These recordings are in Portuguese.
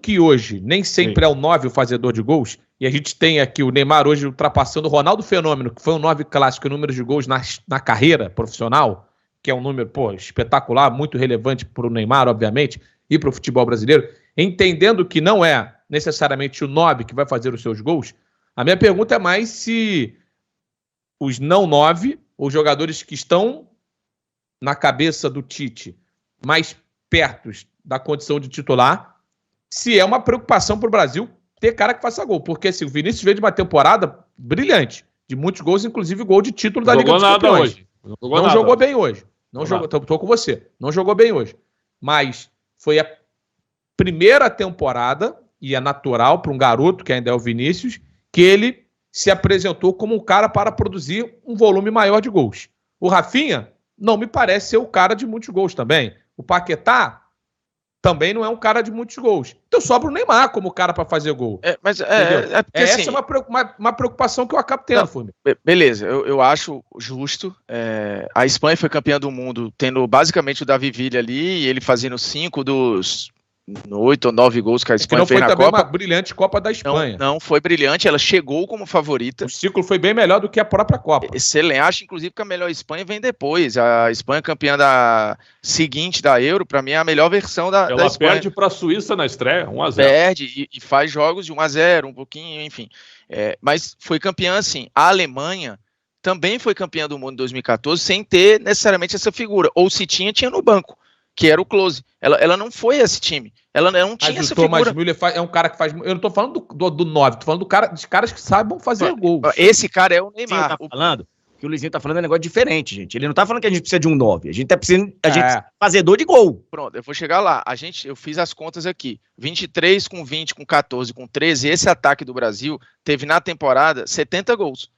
que hoje nem sempre é o 9 o fazedor de gols, e a gente tem aqui o Neymar hoje ultrapassando o Ronaldo Fenômeno, que foi um 9 clássico em números de gols na carreira profissional, que é um número, espetacular, muito relevante para o Neymar, obviamente, e para o futebol brasileiro, entendendo que não é necessariamente o 9 que vai fazer os seus gols, a minha pergunta é mais se os não 9, os jogadores que estão na cabeça do Tite, mais perto da condição de titular, se é uma preocupação para o Brasil ter cara que faça gol. Porque assim, o Vinícius veio de uma temporada brilhante, de muitos gols, inclusive gol de título da Liga dos Campeões. Não jogou bem hoje. Estou com você. Não jogou bem hoje. Mas foi a primeira temporada, e é natural para um garoto, que ainda é o Vinícius, que ele se apresentou como um cara para produzir um volume maior de gols. O Rafinha não me parece ser o cara de muitos gols também. O Paquetá também não é um cara de muitos gols. Então sobra o Neymar como cara para fazer gol. Porque, essa é uma preocupação que eu acabo tendo, Fúvio. Beleza, eu acho justo. A Espanha foi campeã do mundo tendo basicamente o Davi Villa ali, e ele fazendo 5 dos 8 ou 9 gols que a Espanha fez na Copa. Não foi também uma brilhante Copa da Espanha. Não foi brilhante, ela chegou como favorita. O ciclo foi bem melhor do que a própria Copa. Excelente, acho inclusive que a melhor Espanha vem depois. A Espanha campeã da seguinte da Euro, para mim é a melhor versão da Espanha. Ela perde para a Suíça na estreia, 1-0. Perde e faz jogos de 1-0, um pouquinho, enfim. Mas foi campeã assim. A Alemanha também foi campeã do mundo em 2014 sem ter necessariamente essa figura. Ou se tinha no banco, que era o Klose. Ela não foi esse time. Ela não tinha essa figura. Mas o Thomas Müller é um cara que faz... Eu não tô falando do 9, tô falando dos caras que saibam fazer gols. Esse cara é o Neymar. Tá falando, que o Luizinho tá falando é um negócio diferente, gente. Ele não tá falando que a gente precisa de um 9. A gente tá precisando de fazedor de gol. Pronto, eu vou chegar lá. Eu fiz as contas aqui. 23 com 20, com 14, com 13. Esse ataque do Brasil teve na temporada 70 gols.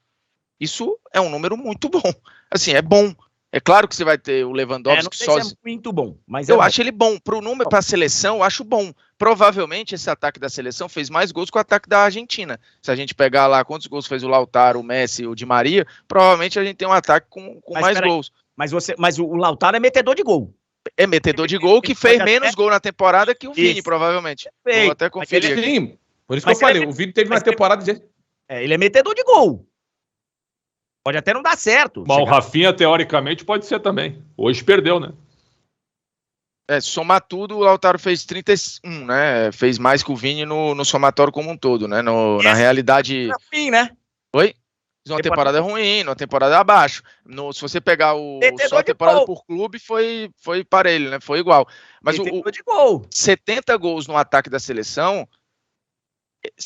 Isso é um número muito bom. Assim, é bom. É claro que você vai ter o Lewandowski sozinho. É muito bom, mas eu acho ele bom. Pro número, pra seleção, eu acho bom. Provavelmente esse ataque da seleção fez mais gols que o ataque da Argentina. Se a gente pegar lá quantos gols fez o Lautaro, o Messi, o Di Maria, provavelmente a gente tem um ataque com mais gols. Mas o Lautaro é metedor de gol. É metedor de gol que fez menos gol na temporada que o Vini, provavelmente. Vou até conferir aqui. Sim, por isso que eu falei, o Vini teve uma temporada de... ele é metedor de gol. Pode até não dar certo. Mas o Rafinha, teoricamente, pode ser também. Hoje perdeu, né? Somar tudo, o Lautaro fez 31, né? Fez mais que o Vini no somatório como um todo, né? Na realidade... Fim, né? Oi? Fiz uma temporada ruim, uma temporada abaixo. Se você pegar só a temporada por clube, foi parelho, né? Foi igual. Mas de gol. 70 gols no ataque da seleção,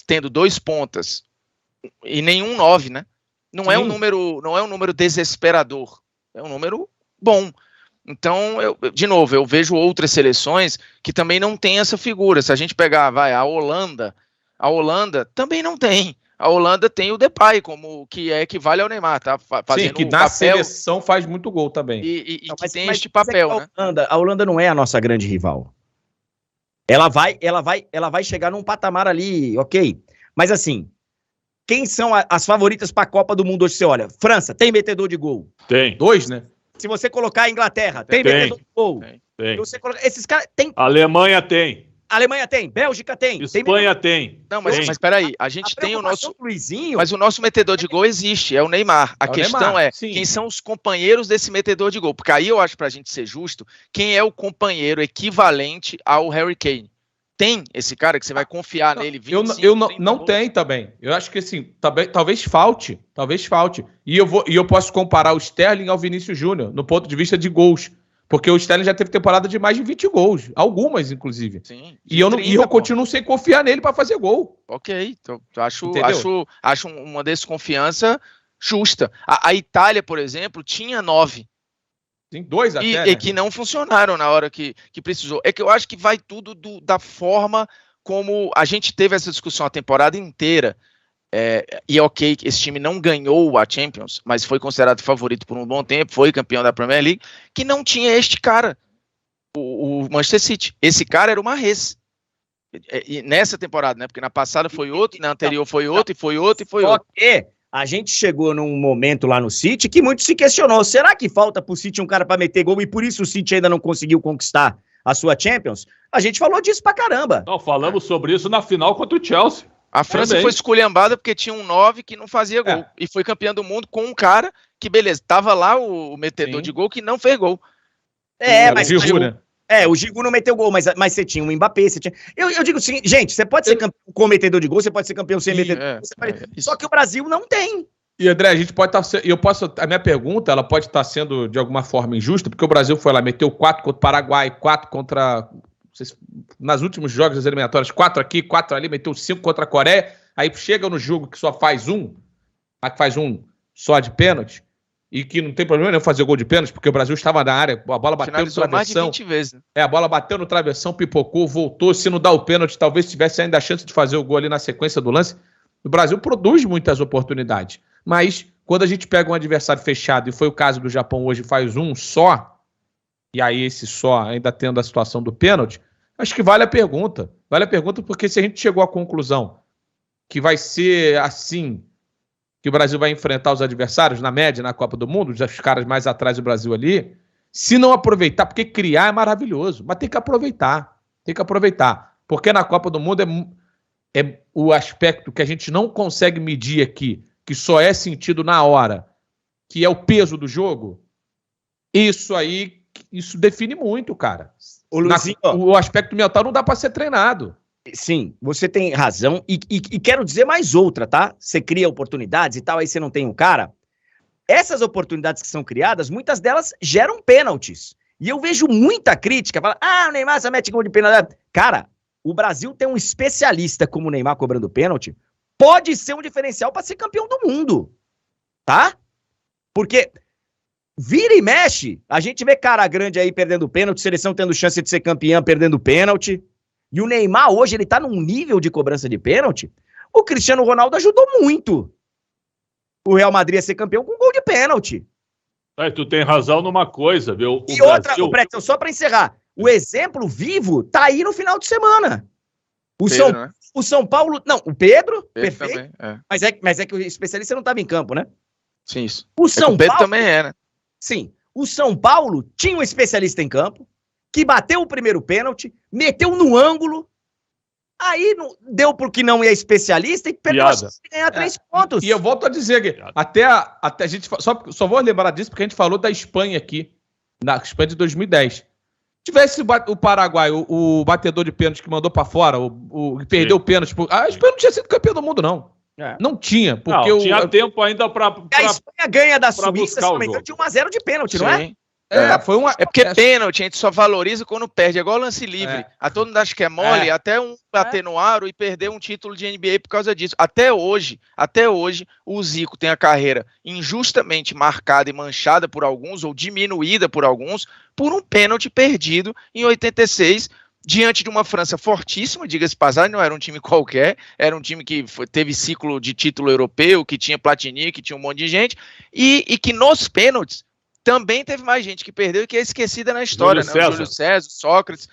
tendo 2 pontas e nenhum 9, né? Não é um número desesperador, é um número bom. Então, de novo, eu vejo outras seleções que também não tem essa figura. Se a gente pegar, a Holanda também não tem. A Holanda tem o Depay, que equivale ao Neymar, tá? Fazendo que na seleção faz muito gol também. Mas tem este papel, né? A Holanda não é a nossa grande rival. Ela vai chegar num patamar ali, ok? Mas assim... Quem são as favoritas para a Copa do Mundo hoje? Você olha, França, tem metedor de gol? Tem. 2, né? Se você colocar a Inglaterra, tem metedor de gol? Tem. Se você colocar, esses caras, tem. Alemanha tem. Bélgica tem. Espanha tem. Não, mas peraí, a gente tem o nosso... Luizinho, mas o nosso metedor de gol existe, é o Neymar. A questão é quem são os companheiros desse metedor de gol. Porque aí eu acho, pra gente ser justo, quem é o companheiro equivalente ao Harry Kane? Tem esse cara que você vai confiar nele? 25, não tem também. Eu acho que assim, talvez falte. E eu posso comparar o Sterling ao Vinícius Júnior no ponto de vista de gols. Porque o Sterling já teve temporada de mais de 20 gols. Algumas, inclusive. Sim, e eu continuo sem confiar nele para fazer gol. Ok, então acho uma desconfiança justa. A Itália, por exemplo, tinha 9. Tem 2 até, né? E que não funcionaram na hora que precisou. É que eu acho que vai tudo da forma como a gente teve essa discussão a temporada inteira. E ok, esse time não ganhou a Champions, mas foi considerado favorito por um bom tempo, foi campeão da Premier League, que não tinha este cara, o Manchester City. Esse cara era o Mahrez. E nessa temporada, né? Porque na passada foi outro, na anterior foi outro, e foi outro, e foi outro. A gente chegou num momento lá no City que muito se questionou. Será que falta pro City um cara para meter gol e por isso o City ainda não conseguiu conquistar a sua Champions, a gente falou disso pra caramba. Não, falamos sobre isso na final contra o Chelsea. A França foi esculhambada porque tinha um 9 que não fazia gol. E foi campeã do mundo com um cara que, beleza, tava lá o metedor de gol que não fez gol. Mas o Giroud, né? O Giroud não meteu gol, mas você tinha um Mbappé, você tinha... Eu digo assim, gente, você pode ser campeão com metedor de gol, você pode ser campeão sem metedor de gol, só que o Brasil não tem. E André, a gente pode estar... a minha pergunta, ela pode estar sendo de alguma forma injusta, porque o Brasil foi lá, meteu 4 contra o Paraguai, 4 contra... nas últimos jogos das eliminatórias, 4 aqui, 4 ali, meteu 5 contra a Coreia, aí chega no jogo que só faz um só de pênalti, e que não tem problema nenhum fazer gol de pênalti, porque o Brasil estava na área, a bola bateu no travessão. Mais de 20 vezes. Né? A bola bateu no travessão, pipocou, voltou, se não dá o pênalti, talvez tivesse ainda a chance de fazer o gol ali na sequência do lance. O Brasil produz muitas oportunidades, mas quando a gente pega um adversário fechado, e foi o caso do Japão hoje, faz um só, e aí esse só ainda tendo a situação do pênalti, acho que vale a pergunta. Vale a pergunta porque se a gente chegou à conclusão que vai ser assim que o Brasil vai enfrentar os adversários, na média, na Copa do Mundo, os caras mais atrás do Brasil ali, se não aproveitar, porque criar é maravilhoso, mas tem que aproveitar. Tem que aproveitar. Porque na Copa do Mundo é o aspecto que a gente não consegue medir aqui, que só é sentido na hora, que é o peso do jogo. Isso define muito, cara. O aspecto mental não dá para ser treinado. Sim, você tem razão. E quero dizer mais outra, tá? Você cria oportunidades e tal, aí você não tem um cara. Essas oportunidades que são criadas, muitas delas geram pênaltis. E eu vejo muita crítica. Fala, o Neymar só mete gol de pênalti. Cara, o Brasil tem um especialista como o Neymar cobrando pênalti. Pode ser um diferencial para ser campeão do mundo. Tá? Porque... vira e mexe, a gente vê cara grande aí perdendo pênalti, seleção tendo chance de ser campeã perdendo pênalti. E o Neymar hoje, ele tá num nível de cobrança de pênalti. O Cristiano Ronaldo ajudou muito o Real Madrid a ser campeão com gol de pênalti. Tu tem razão numa coisa, viu? E outra, Pretzel, só pra encerrar, o exemplo vivo tá aí no final de semana. O São Paulo... Não, o Pedro perfeito. Também, mas é que o especialista não tava em campo, né? Sim, isso. O São Pedro Paulo também é, né? Sim, o São Paulo tinha um especialista em campo, que bateu o primeiro pênalti, meteu no ângulo, aí não, deu porque não é especialista e perdeu a chance de ganhar 3 pontos. E eu volto a dizer que até a gente, só vou lembrar disso porque a gente falou da Espanha aqui, na Espanha de 2010. Tivesse o Paraguai, o batedor de pênalti que mandou pra fora, que perdeu o pênalti, a Espanha não tinha sido campeão do mundo, não. Não tinha, porque tinha tempo ainda pra a Espanha ganha da Suíça, se não me engano, tinha 1-0 de pênalti, não é? É porque pênalti a gente só valoriza quando perde, é igual lance livre. A todo mundo acha que é mole, até um bater no aro e perder um título de NBA por causa disso. Até hoje, o Zico tem a carreira injustamente marcada e manchada por alguns, ou diminuída por alguns, por um pênalti perdido em 86, diante de uma França fortíssima, diga-se passagem, não era um time qualquer, era um time que teve ciclo de título europeu, que tinha Platini, que tinha um monte de gente, e que nos pênaltis também teve mais gente que perdeu e que é esquecida na história, né? O Júlio César, Sócrates,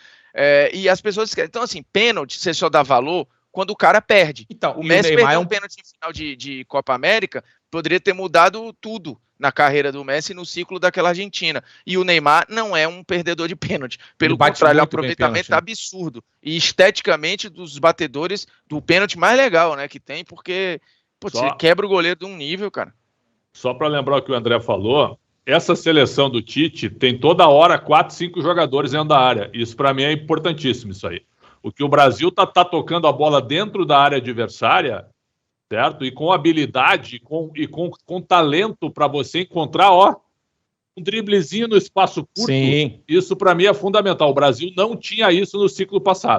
e as pessoas esquecem. Então, assim, pênalti, você só dá valor quando o cara perde. Então, o Messi perdeu um pênalti em final de Copa América, poderia ter mudado tudo na carreira do Messi no ciclo daquela Argentina. E o Neymar não é um perdedor de pênalti. Pelo contrário, o aproveitamento é absurdo. E esteticamente, dos batedores, do pênalti mais legal, né, que tem, porque você quebra o goleiro de um nível, cara. Só para lembrar o que o André falou, essa seleção do Tite tem toda hora 4, 5 jogadores dentro da área. Isso para mim é importantíssimo, isso aí. O que o Brasil tá tocando a bola dentro da área adversária, certo? E com habilidade com talento para você encontrar, um driblezinho no espaço curto. Sim. Isso para mim é fundamental. O Brasil não tinha isso no ciclo passado.